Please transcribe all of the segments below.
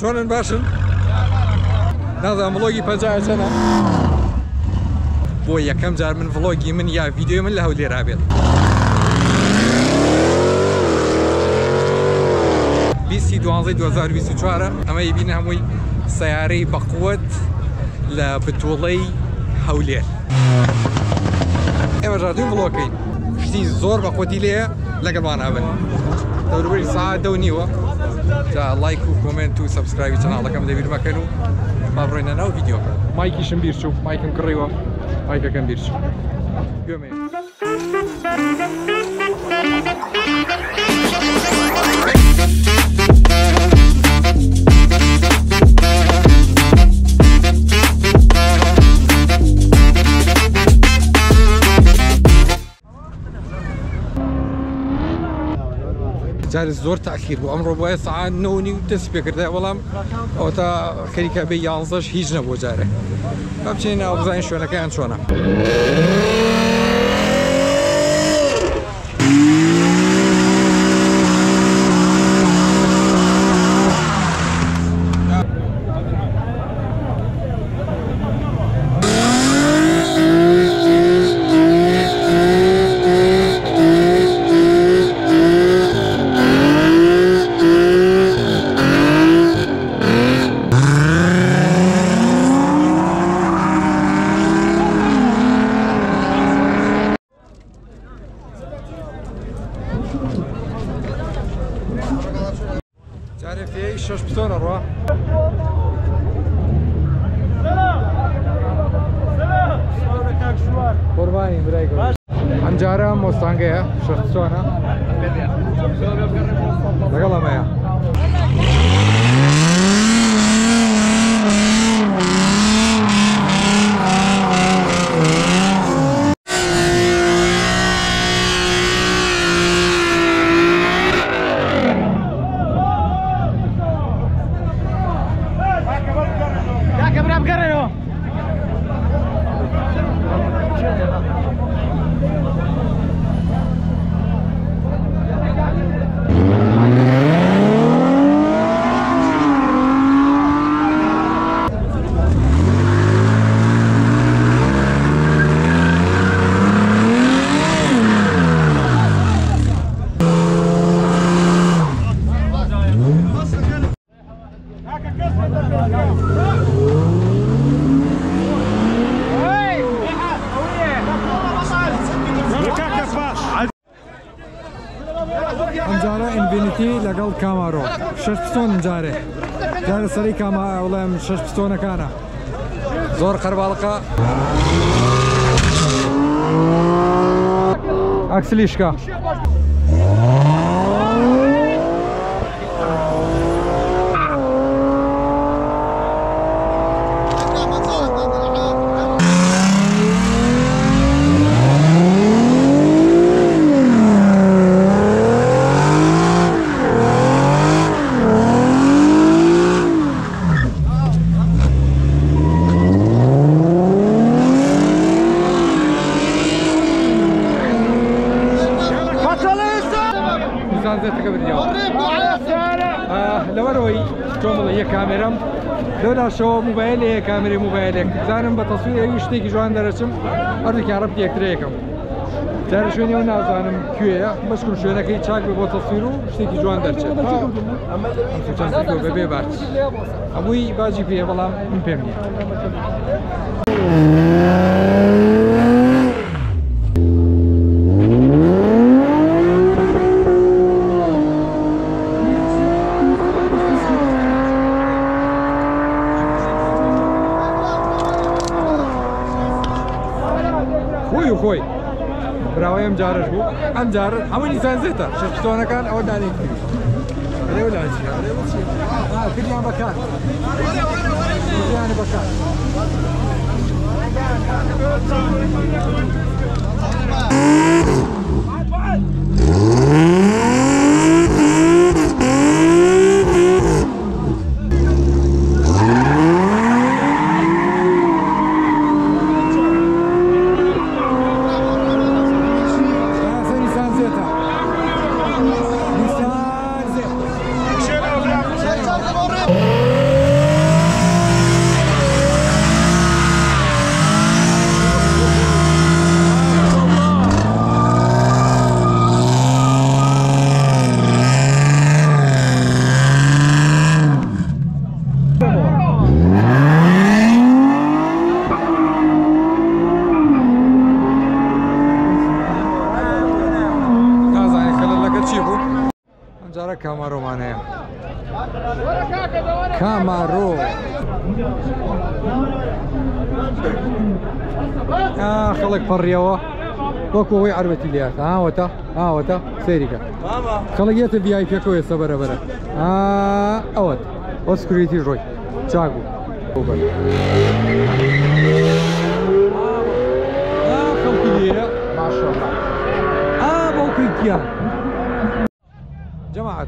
چۆنن باشن؟ نازانم ڤڵۆگی 50 چەندە؟ بۆ یەکەم جار من ڤڵۆگی من یا ڤیدیۆی من لە هەولێرا بێت. 20/12/2024 ئەمە بینە هەمووی سیارەی بەقووت لە بتوڵەی هەولێر. ئێمە ژاردوین ڤڵۆگەکەین. شتی زۆر بەقووتی لێیە لەگەڵمان هەبن. دەوروبەری ساعات 2:30 جا لایک و کۆمنت و سەبسکرایبی چەناڵەکەم دەبیر مەکەن و با بڕۆینە ناو ڤیدیۆکە. مایکیشم بیرچوو، مایکم کڕیوە، مایکەکەم بیرچوو. گوێمێ. جاري زۆر تاخیر بوو ئەمڕۆ بۆیە ساعات 9:30 دەست پێ کردای بەڵام ئەوە تا خەریکە بێ 11 هیچ نەبوو جارێ. با بچینە ئەو بزانین شوێنەکەیان چۆنە. جاري في شش بتون الروح قرباني برايكم عن جارة موستانجية شش بتونا لقلا مايا انجاره انفینیتی لەگەڵ کامارۆ 6 پستۆن جارێ جارە سەری کاما وڵام 6 پستۆنەکانە زۆر خەرباڵقە ئاکسلیشکە لەوەرەوەی تۆمڵ یە کامێرەم لەولاشەوە موبایلەیە کامێری موبایلێک زانم بە تەسویری شتێکی جوان دەرەچم هەردووکیان ڕەبتی یەکترەیەکەم جارە شوێنی و نازانم کوێیە بەشکم شوێنەکەی چاک بێ بۆ تەسویر و شتێکی جوان دەرچێت بێ باش هەمووی باجی پێ بەڵام من پێم نییە خۆی براوەیەم جارش بوو ئەم جار هەمووی لیسانزێتە شەش پستۆنەکان ئەوە دانێت کردیان بەکار کردیانە بەکار Oh! كامارو خلق بريوه وكو هي عربتي ليات وتا سيريكا خلقيت في اي بي كويس برا اوت وسكريتي روي تشاغو خلقي ما شاء الله بوكيتيان جماعة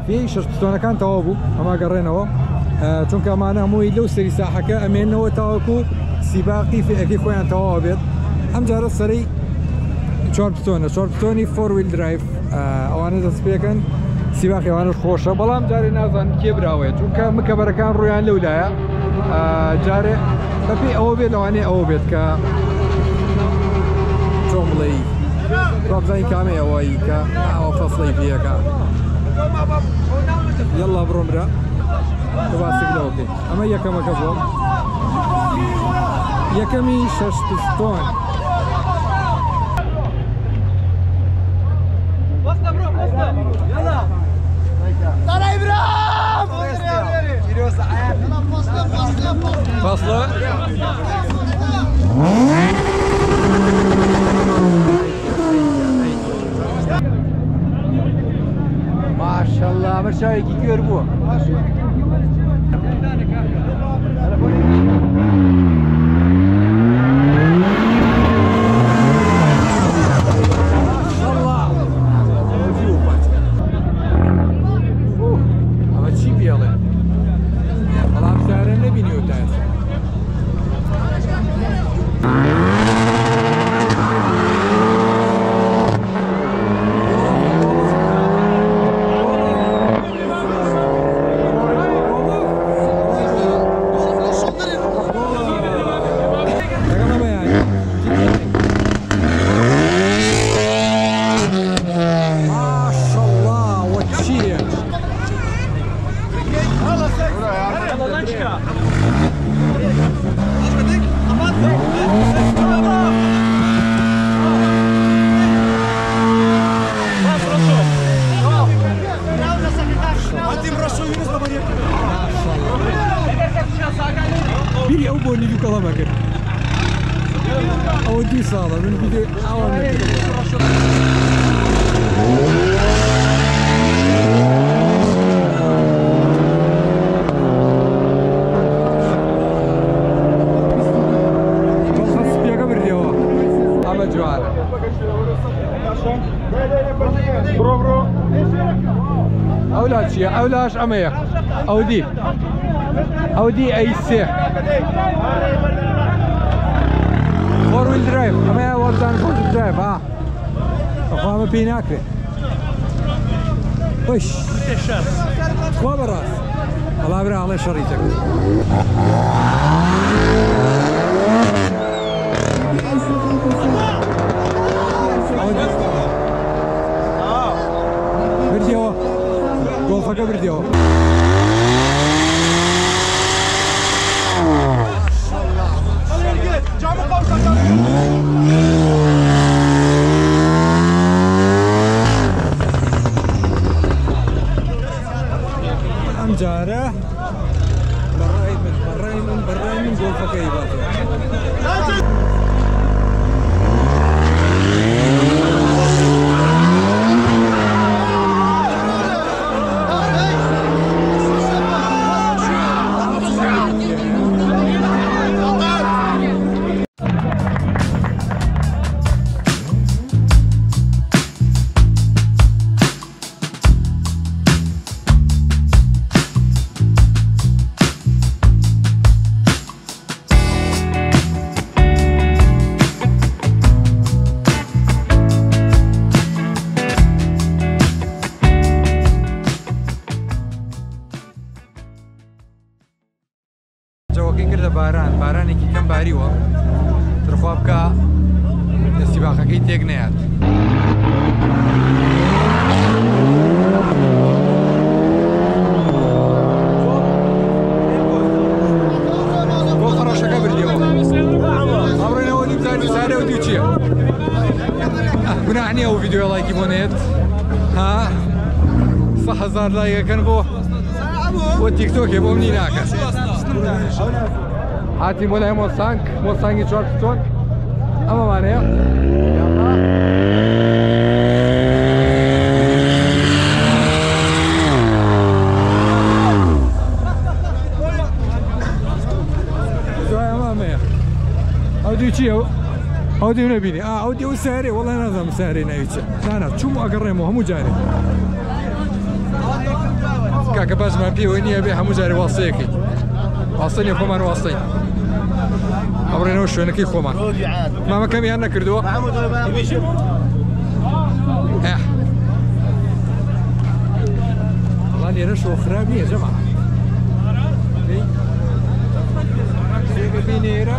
في شرطتونا كان توابو اما قريناو چونك معنا مو لو سري ساحك امينو تاوكو سباقي في اكي خوان توابط ام جار السري شوربتوني فور ويل درايف اوانه تسبيكن سباقي وانا خوشه بلام جاري نازان كيبراوي چونك مكبركان رويان لولايا جاري بفي اوبيت لواني اوبيت كا جملي رابزين كامي اوي كا او فصلي فيها كا يلا برومرا تباسك لوكي اما يكما كفو يكمي شش بستون وصل برو يلا طلع ابراهيم فاصله ما شاء الله مرشايك يقربوا ما شاء الله اما شي بيله والله مسار النبي نيوتن بيري او بوني دو كلام اكر او دي صاله من فيديو اوامر برو اولاد اولاش امير اودي اي سي فور ويل درايف امير وردان فور ويل درايف اخوان بيناكري وش وبراس الله يبارك على شريتك برديو جولفك برديو امجاره براي من جولفك يباتو جوكين كرده بارانێکی کەم باریوە ترخوا بکە دەستیباخەکەی تێک نەیات بۆ فەڕەشەکە بردیەوە ئەمڕۆینەوە دیبزانی سارە و دوو چییە گوناح نییە ئەو ڤیدیۆ لایکی بۆ نێت 100,000 لایکەکەن بۆ بۆ تیکتۆکێ بۆ منی ناکەن هاتی بۆ لای مۆسانگی 4 پستۆن ئەمەوانەیە ئەو دوی چیە ئەو دوی نەبینی ئەو دی و سارێ وەڵای نازانم سارێ ناویچە نانا چوم ئەگەڕێمەوە هەموو جارێ کاکە باشمان پێوە نییە بێ هەموو جارێ واستەیەکەی واستەنیە خۆمان واستەین ئەبڕێنەوە شوێنەکەی خۆمان مامەکەمیان نەکردووە وەڵا لێرە شۆ خراپ نییە جەما بینێرە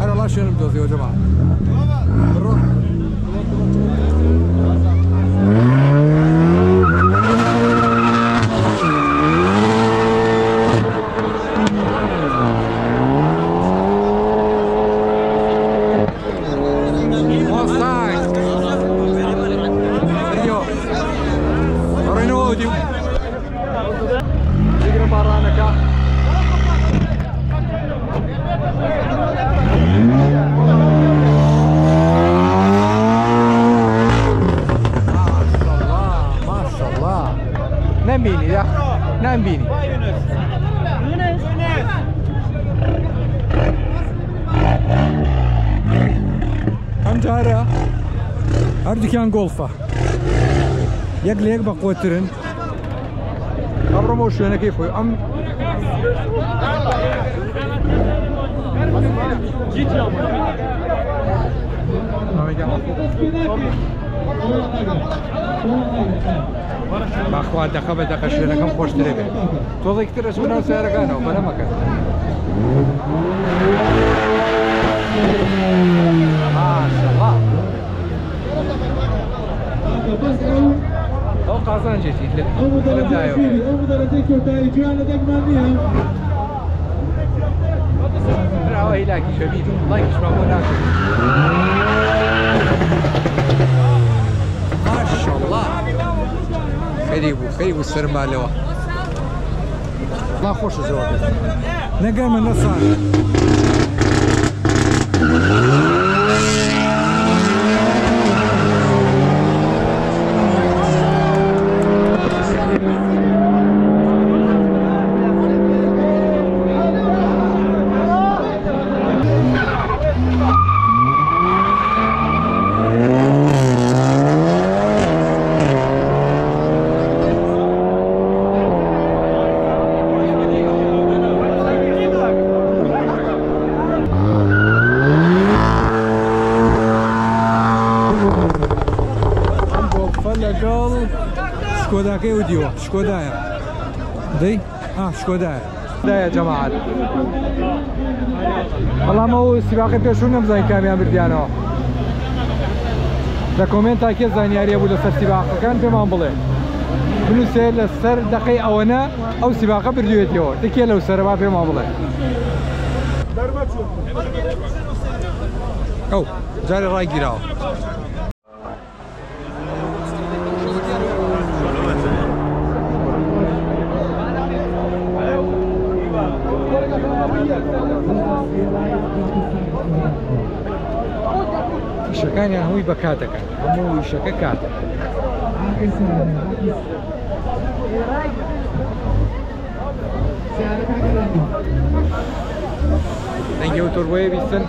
هەر وەڵا شوێنم دۆزیەوە جەما نمبینی یا نمبینی ئەم جارە هەردووکیان گۆڵفە یەک لە یەک بە قوترن ئەبڕۆمەوە شوێنەکەی خۆی ئەم باخوا دەقە بە دەقە شوێنەکەم خۆشترێ بێت تۆڵێک ترەش بنەوە سیارەکانەوە بەرەمەکە ماشەڵڵا ئەو قازانجێتی لەدایەوە براوە هیلاکی شەبیدی لایکیشمان بۆ ناکرد ماشەڵڵا خەری بوو سەرمالەوە خۆشە زەوە نەگەمە نەسانە شکۆداکەی و دیوە شکۆدایە دەی شکۆدایە دایە جەماعەت بەڵام ئەو سیباقی پێشوو نەمزانی کامیان بردیانەوە لە کۆمنتا کێ زانیاریە بوو لەسەر سیباقەکان پێمان بڵێ بنووسێ لەسەر دەقەی ئەوەنە ئەو سیباقە بردوێتەوە دەکێ لەو سەرەما پێمان بڵێ ئەو جارێ ڕایگیراوە ئیشەکانیان هەمووی بە کاتەکە هەموو ئیشەکە کاتە دەنگی و تۆربۆیە بیستن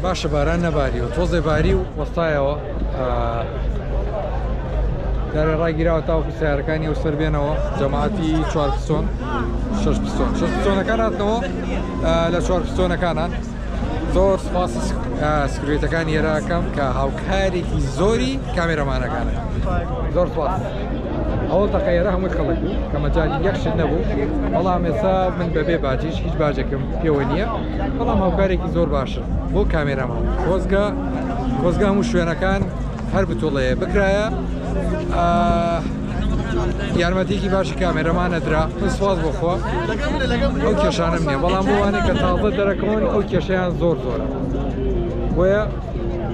باشە باران نەباری و تۆزێ باری و وەستایەوە دارێ ڕاگیراوە تاوەکو سیارەکانی ئەو سەر بێنەوە جەماعەتی 4 پستۆن 6 پستۆن 6 پستۆنەکان هاتنەوە لە 4 پستۆنەکانان زۆر سپاس سکرێتەکانی ئێرەکەم کە هاوکارێکی زۆری کامێرەمانەکانە زۆر سپاس ئەوڵ تەقەیەرە هەمووی خەڵک بوو کە مەجای یەکشت نەبوو بەڵام ئێستا من بەبێ باجیش هیچ باجێکم پێوە نییە بەڵام هاوکارێکی زۆر باشە بۆ کامێرەمان کۆزگا هەموو شوێنەکان هەر بتۆڵەیە بکرایە یارمەتێکی باشی کامێرەمانە درا من سواز بۆخوا ئەو کێشانم نییە بەڵام بۆوانێک کە تازە دەرەکەون ئەو کێشەیان زۆر زۆرە بۆیە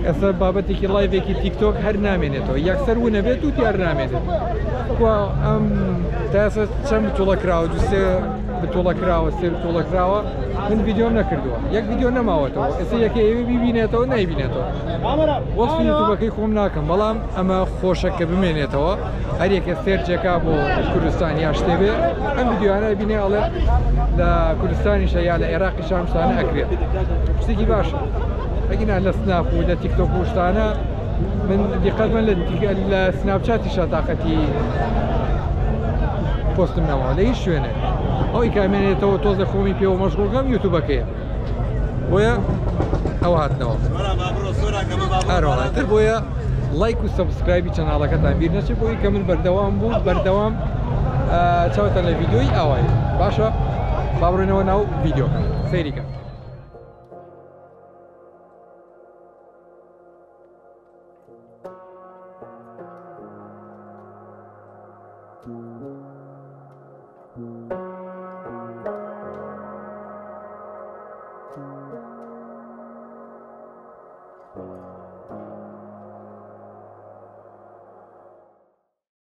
ئێستا بابەتێکی لایڤێکی تیکتۆک هەر نامێنێتەوە یەکسەر و نەبێت و دیار نامێنێت ئەم تاسە چەند بتوڵەکراوە دوسێ بتوڵەکراوە سێ بتوڵەکراوە من ڤیددیۆم نەکردووە یەک ڤیددیۆ نەماوەتەوە ئێستا یەکە ئێوە بیبینێتەوە نایبینێتەوە وەصفی یوتیوبەکەی خۆم ناکەم بەڵام ئەمە خۆشە کە بمێنێتەوە هەر یەکە سێرچێکا بۆ کوردستان یا شتێ بێ ئەم ڤیددیۆانە بینێ ئەڵێ لە کوردستانیشە یا لە عێراقی شامشتانە ئەکرێت شتێکی باشە ئەگینا لە سناپ و لە تیکتۆک و شتانە من دیقەتمە لە سناپچاتیشە تااقەتی پۆستم نەوە لە هیچ شوێنێ ئەوی کامێنێتەوە تۆزە خۆمی پێوە مەشغوڵەکەم یوتیوبەکەیە بۆیە ئەو هاتنەوە هەروەڵاتر بۆیە لایک و سەبسکرایبی چەناڵەکەتان بیر نەچێت بۆی کە من بەردەوام بوو بەردەوام چاوەتە لە ڤیددیۆی ئاوای باشە با بڕێنەوە ناو ڤیددیۆکە سەیریکە